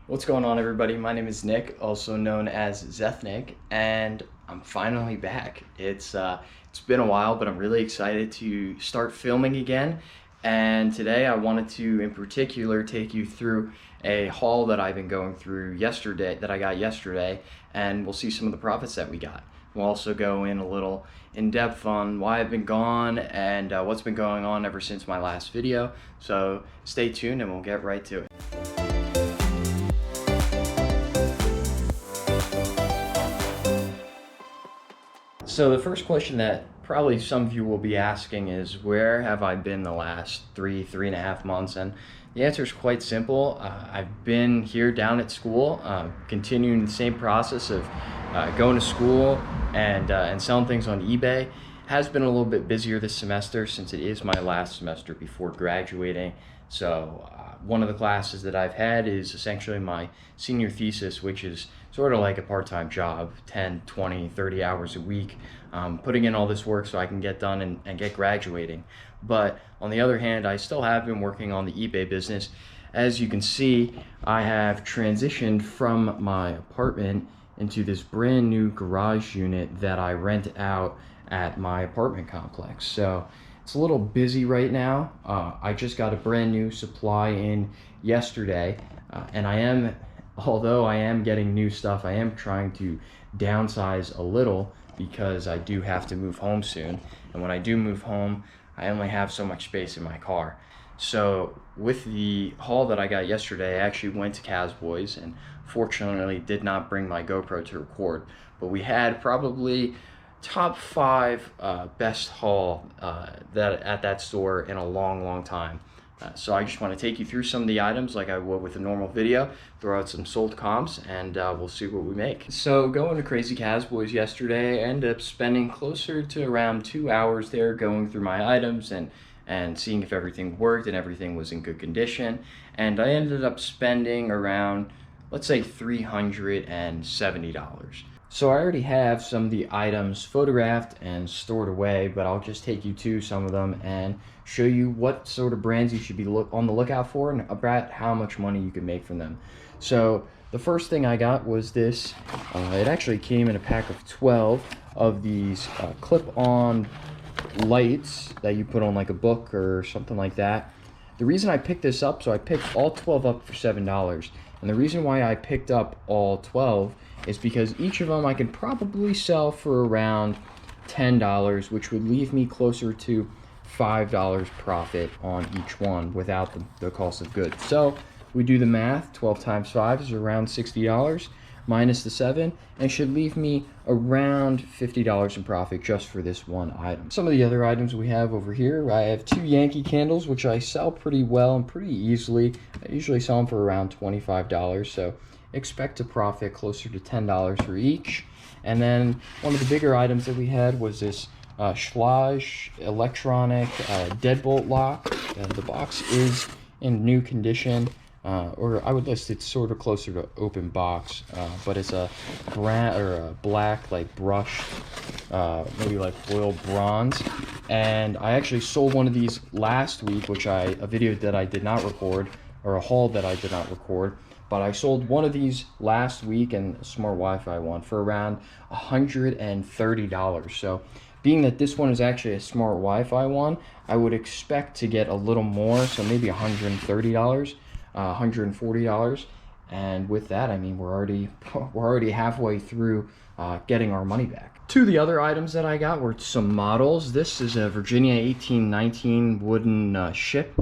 What's going on, everybody? My name is Nick, also known as Zethnik, and I'm finally back. It's been a while, but I'm really excited to start filming again. And today I wanted to, in particular, take you through a haul that I've been going through yesterday, that I got yesterday, and we'll see some of the profits that we got. We'll also go in a little in-depth on why I've been gone and what's been going on ever since my last video. So stay tuned and we'll get right to it. So the first question that probably some of you will be asking is, where have I been the last three and a half months? And the answer is quite simple. I've been here down at school, continuing the same process of going to school and selling things on eBay. Has been a little bit busier this semester since it is my last semester before graduating. So one of the classes that I've had is essentially my senior thesis, which is sort of like a part-time job, 10, 20, 30 hours a week, putting in all this work so I can get done and get graduating. But on the other hand, I still have been working on the eBay business. As you can see, I have transitioned from my apartment into this brand new garage unit that I rent out at my apartment complex. So it's a little busy right now. I just got a brand new supply in yesterday, and although I am getting new stuff, I am trying to downsize a little because I do have to move home soon. And when I do move home, I only have so much space in my car. So with the haul that I got yesterday, I actually went to Cazboys and fortunately did not bring my GoPro to record. But we had probably top 5 best haul that at that store in a long time. So I just want to take you through some of the items like I would with a normal video, throw out some sold comps, and we'll see what we make. So going to Crazy Cazboys yesterday, I ended up spending closer to around 2 hours there going through my items and seeing if everything worked and everything was in good condition. And I ended up spending around, let's say, $370. So I already have some of the items photographed and stored away, but I'll just take you to some of them and show you what sort of brands you should be on the lookout for and about how much money you can make from them. So the first thing I got was this. It actually came in a pack of 12 of these clip-on lights that you put on like a book or something like that. The reason I picked this up, so I picked all 12 up for $7. And the reason why I picked up all 12 is because each of them I can probably sell for around $10, which would leave me closer to $5 profit on each one without the cost of goods. So we do the math, 12 times 5 is around $60, minus the 7, and should leave me around $50 in profit just for this one item. Some of the other items we have over here, I have 2 Yankee Candles, which I sell pretty well and pretty easily. I usually sell them for around $25, so expect to profit closer to $10 for each. And then one of the bigger items that we had was this Schlage electronic deadbolt lock. The box is in new condition. Or I would list it sort of closer to open box, but it's a black, like brushed, maybe like foil bronze. And I actually sold one of these last week, a video that I did not record, or a haul that I did not record. But I sold one of these last week, and a smart Wi-Fi one, for around $130. So being that this one is actually a smart Wi-Fi one, I would expect to get a little more, so maybe $130. $140, and with that, I mean, we're already halfway through getting our money back. 2 of the other items that I got were some models. This is a Virginia 1819 wooden ship.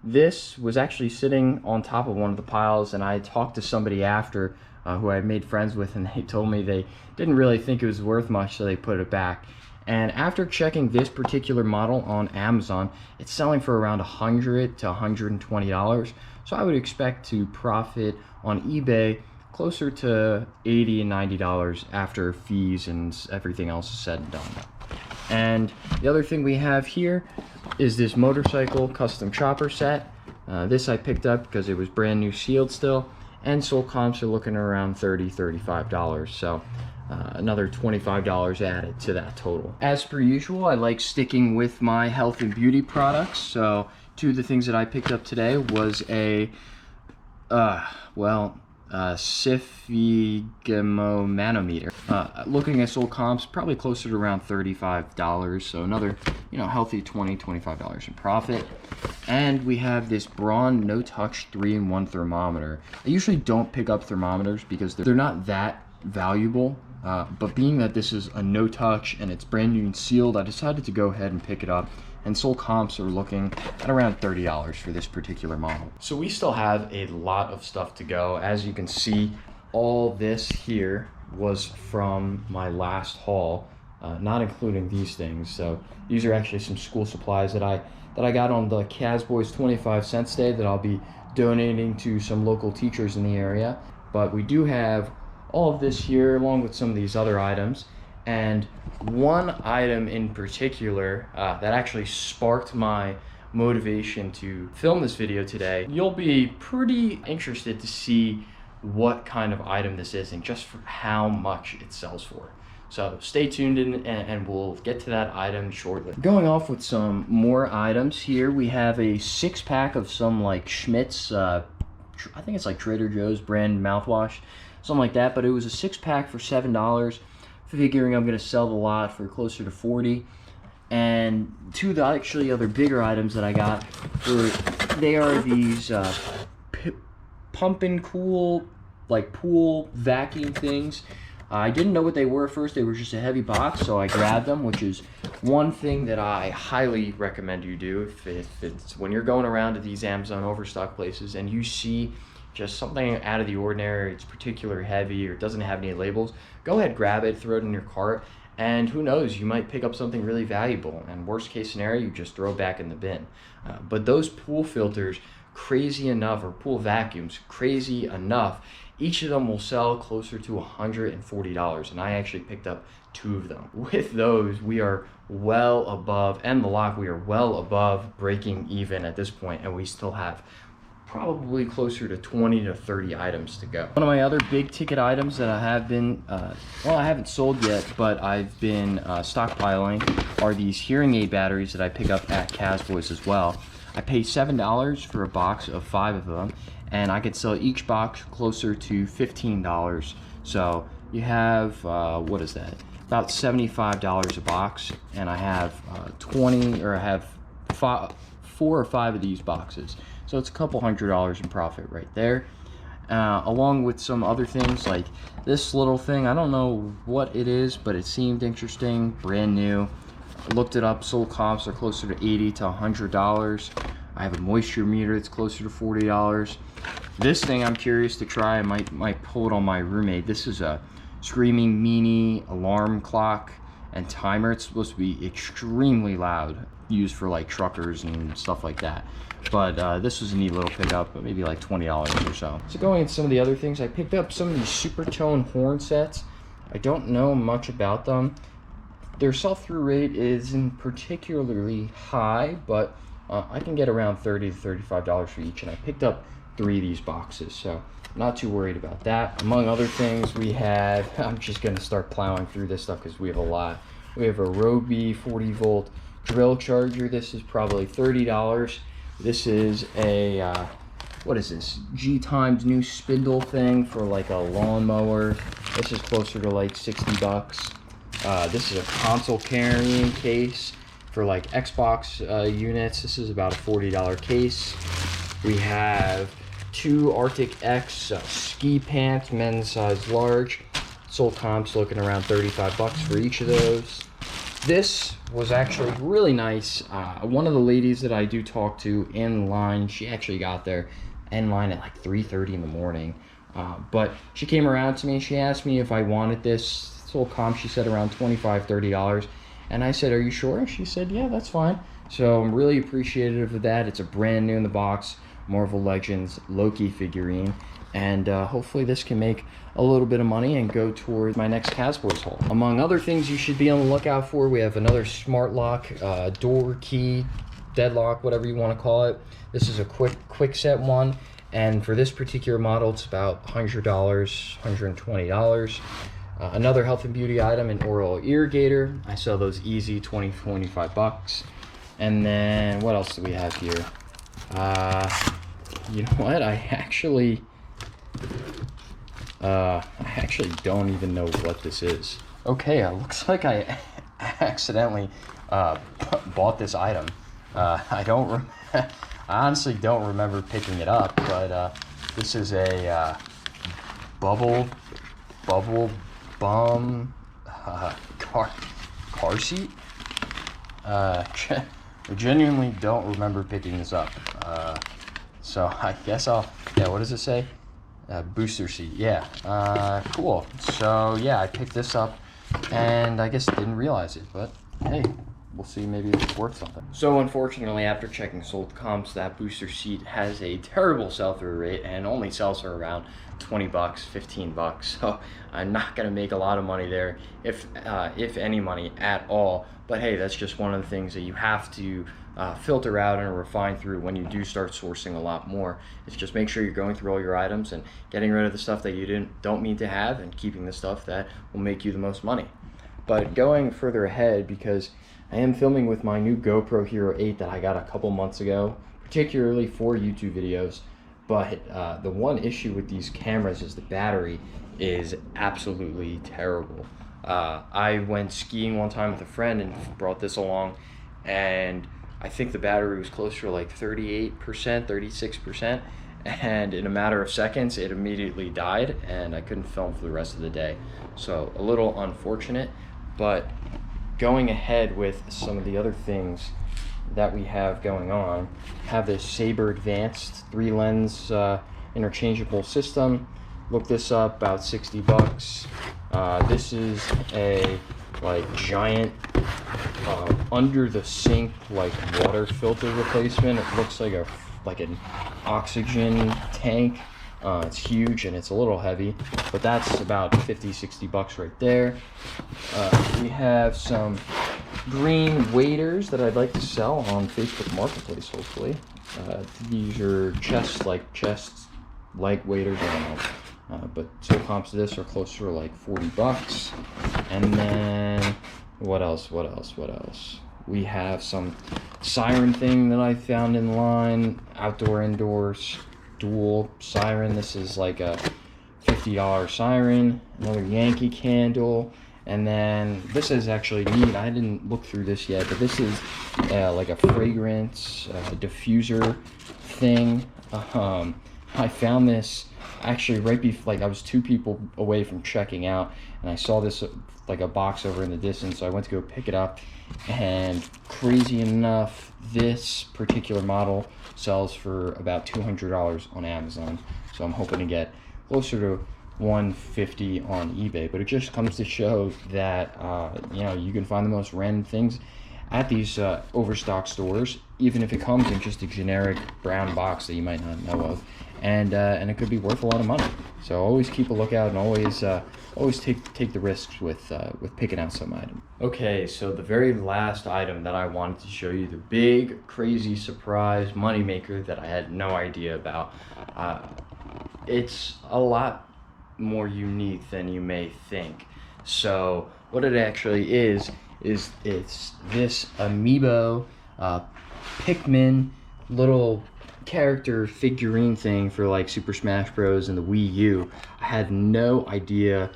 This was actually sitting on top of one of the piles, and I talked to somebody after who I made friends with, and they told me they didn't really think it was worth much, so they put it back. And after checking this particular model on Amazon, it's selling for around $100 to $120. So I would expect to profit on eBay closer to $80 and $90 after fees and everything else is said and done. And the other thing we have here is this motorcycle custom chopper set. This I picked up because it was brand new sealed still, and sold comps are looking around $30, $35. So another $25 added to that total. As per usual, I like sticking with my health and beauty products. So 2 of the things that I picked up today was a sphygmomanometer. Looking at sold comps, probably closer to around $35. So another, healthy $25 in profit. And we have this Braun No Touch 3-in-1 thermometer. I usually don't pick up thermometers because they're not that valuable. But being that this is a no touch and it's brand new and sealed, I decided to go ahead and pick it up. And sold comps are looking at around $30 for this particular model. So we still have a lot of stuff to go. As you can see, all this here was from my last haul, not including these things. So these are actually some school supplies that I got on the Cazboys 25-cent day that I'll be donating to some local teachers in the area. But we do have all of this here along with some of these other items. And one item in particular that actually sparked my motivation to film this video today. You'll be pretty interested to see what kind of item this is and just for how much it sells for. So stay tuned in and we'll get to that item shortly. Going off with some more items here, we have a 6-pack of some like Schmidt's, I think it's like Trader Joe's brand mouthwash, something like that, but it was a 6-pack for $7. Figuring I'm going to sell the lot for closer to $40. And two of the actually other bigger items that I got they are these pump and cool like pool vacuum things. I didn't know what they were at first. They were just a heavy box, so I grabbed them, which is one thing that I highly recommend you do if it's when you're going around to these Amazon overstock places and you see just something out of the ordinary, it's particularly heavy or doesn't have any labels, go ahead, grab it, throw it in your cart, and who knows, you might pick up something really valuable. And worst case scenario, you just throw it back in the bin. But those pool filters, crazy enough, or pool vacuums, crazy enough, each of them will sell closer to $140, and I actually picked up 2 of them. With those, we are well above, and the lot, we are well above breaking even at this point, and we still have probably closer to 20 to 30 items to go. One of my other big ticket items that I have been, well, I haven't sold yet, but I've been stockpiling are these hearing aid batteries that I pick up at Cazboys as well. I pay $7 for a box of 5 of them, and I could sell each box closer to $15. So you have, what is that? About $75 a box, and I have 4 or 5 of these boxes. So it's a couple $100 in profit right there. Along with some other things like this little thing. I don't know what it is, but it seemed interesting, brand new. I looked it up, sold comps are closer to $80 to $100. I have a moisture meter that's closer to $40. This thing I'm curious to try. I might pull it on my roommate. This is a Screaming Meanie alarm clock and timer. It's supposed to be extremely loud, used for like truckers and stuff like that. But this was a neat little pickup, but maybe like $20 or so. So going into some of the other things, I picked up some of these Supertone horn sets. I don't know much about them. Their sell-through rate isn't particularly high, but I can get around $30 to $35 for each, and I picked up 3 of these boxes, so I'm not too worried about that. Among other things, we have, I'm just going to start plowing through this stuff because we have a lot. We have a Ryobi 40-volt drill charger. This is probably $30. This is a, what is this? G-Time's new spindle thing for like a lawnmower. This is closer to like $60. This is a console carrying case for like Xbox units. This is about a $40 case. We have 2 Arctic X ski pants, men's size large. Sold comps looking around $35 for each of those. This was actually really nice. One of the ladies that I do talk to in line, she actually got there in line at like 3:30 in the morning. But she came around to me, she asked me if I wanted this. Sold comp, she said around $25, $30. And I said, are you sure? And she said, yeah, that's fine. So I'm really appreciative of that. It's a brand new in the box Marvel Legends Loki figurine. And hopefully this can make a little bit of money and go toward my next Cazboys haul. Among other things you should be on the lookout for, we have another smart lock, door key, deadlock, whatever you want to call it. This is a quick set one, and for this particular model it's about $100, $120. Another health and beauty item, an oral irrigator. I sell those easy, 20, 25 bucks. And then what else do we have here? You know what, I actually I actually don't even know what this is. Okay, looks like I accidentally bought this item. I honestly don't remember picking it up, but this is a bubble bum car seat. I genuinely don't remember picking this up. So I guess yeah, what does it say? Booster seat, yeah. Cool. So yeah, I picked this up and I guess didn't realize it, but hey, we'll see, maybe it's worth something. So unfortunately, after checking sold comps, that booster seat has a terrible sell-through rate and only sells for around 20 bucks, 15 bucks. So I'm not gonna make a lot of money there, if any money at all. But hey, that's just one of the things that you have to filter out and refine through when you do start sourcing a lot more. Is just make sure you're going through all your items and getting rid of the stuff that you don't need to have, and keeping the stuff that will make you the most money. But going further ahead, because I am filming with my new GoPro Hero 8 that I got a couple months ago, particularly for YouTube videos. But the one issue with these cameras is the battery is absolutely terrible. I went skiing one time with a friend and brought this along, and I think the battery was closer to like 38%, 36%, and in a matter of seconds it immediately died and I couldn't film for the rest of the day. So a little unfortunate. But going ahead with some of the other things that we have going on, have this Saber Advanced 3-lens interchangeable system. Look this up, about 60 bucks. This is a giant under the sink water filter replacement. It looks like an oxygen tank. It's huge and it's a little heavy, but that's about 50-60 bucks right there. We have some green waders that I'd like to sell on Facebook Marketplace, hopefully. These are chest leg waders, I don't know. But so comps to this are closer to like 40 bucks. And then what else? We have some siren thing that I found in line, indoors, dual siren. This is like a $50 siren. Another Yankee Candle. And then this is actually neat. I didn't look through this yet, but this is like a fragrance diffuser thing. I found this actually right before, I was 2 people away from checking out, and I saw this like a box over in the distance, so I went to go pick it up. And crazy enough, this particular model sells for about $200 on Amazon, so I'm hoping to get closer to $150 on eBay. But it just comes to show that you can find the most random things at these overstock stores, even if it comes in just a generic brown box that you might not know of, and it could be worth a lot of money. So always keep a lookout, and always take the risks with picking out some item. Okay, so the very last item that I wanted to show you, the big crazy surprise moneymaker that I had no idea about. It's a lot more unique than you may think. So what it actually is it's this amiibo Pikmin little character figurine thing for like Super Smash Bros. And the Wii U. I had no idea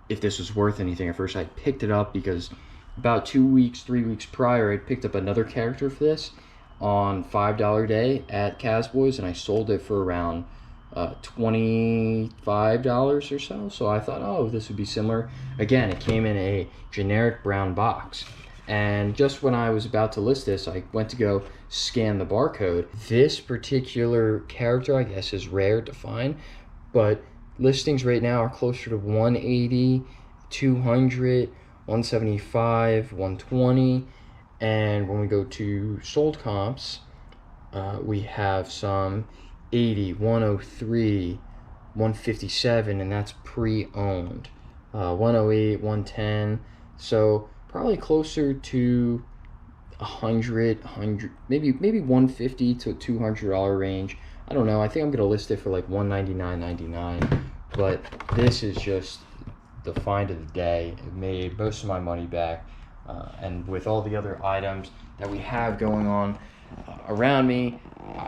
if this was worth anything at first. I picked it up because about 3 weeks prior, I picked up another character for this on $5 day at Cazboys, and I sold it for around $25 or so. So I thought, oh, this would be similar. Again, it came in a generic brown box. And just when I was about to list this, I went to go scan the barcode. This particular character, I guess, is rare to find, but listings right now are closer to 180, 200, 175, 120. And when we go to sold comps, we have some 80, 103, 157, and that's pre-owned. 108, 110. So probably closer to 100, maybe 150 to $200 range. I don't know. I think I'm gonna list it for like $199.99. But this is just the find of the day. It made most of my money back, and with all the other items that we have going on around me,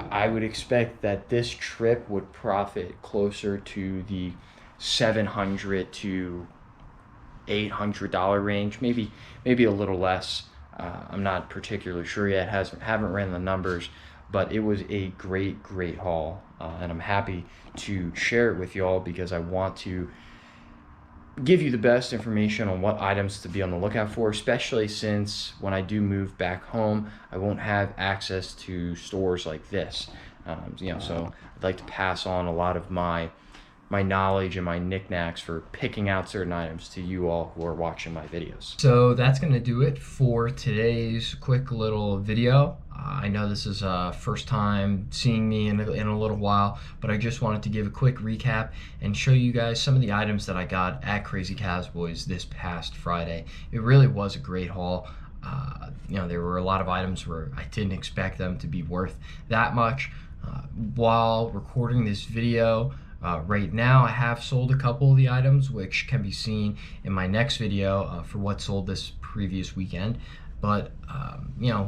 I would expect that this trip would profit closer to the $700 to $800 range, maybe a little less. I'm not particularly sure yet. Haven't ran the numbers, but it was a great haul, and I'm happy to share it with y'all because I want to give you the best information on what items to be on the lookout for, especially since when I do move back home, I won't have access to stores like this. So I'd like to pass on a lot of my knowledge and my knickknacks for picking out certain items to you all who are watching my videos. So that's going to do it for today's quick little video. I know this is first time seeing me in a little while, but I just wanted to give a quick recap and show you guys some of the items that I got at Crazy Cazboys this past Friday. It really was a great haul. There were a lot of items where I didn't expect them to be worth that much. While recording this video, right now I have sold a couple of the items, which can be seen in my next video for what sold this previous weekend. But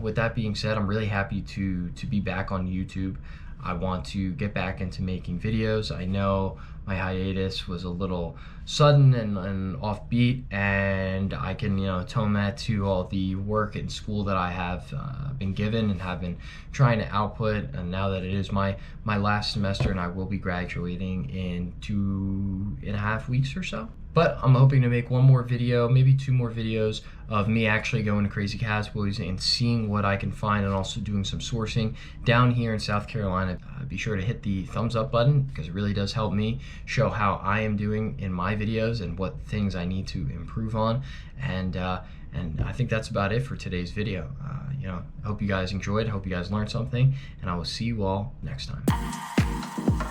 with that being said, I'm really happy to be back on YouTube. I want to get back into making videos. I know my hiatus was a little sudden and offbeat, and I can atone that to all the work and school that I have been given and have been trying to output. And now that it is my last semester and I will be graduating in 2.5 weeks or so. But I'm hoping to make one more video, maybe 2 more videos of me actually going to Crazy Cazboys and seeing what I can find, and also doing some sourcing down here in South Carolina. Be sure to hit the thumbs up button because it really does help me show how I am doing in my videos and what things I need to improve on. And I think that's about it for today's video. I hope you guys enjoyed. I hope you guys learned something, and I will see you all next time.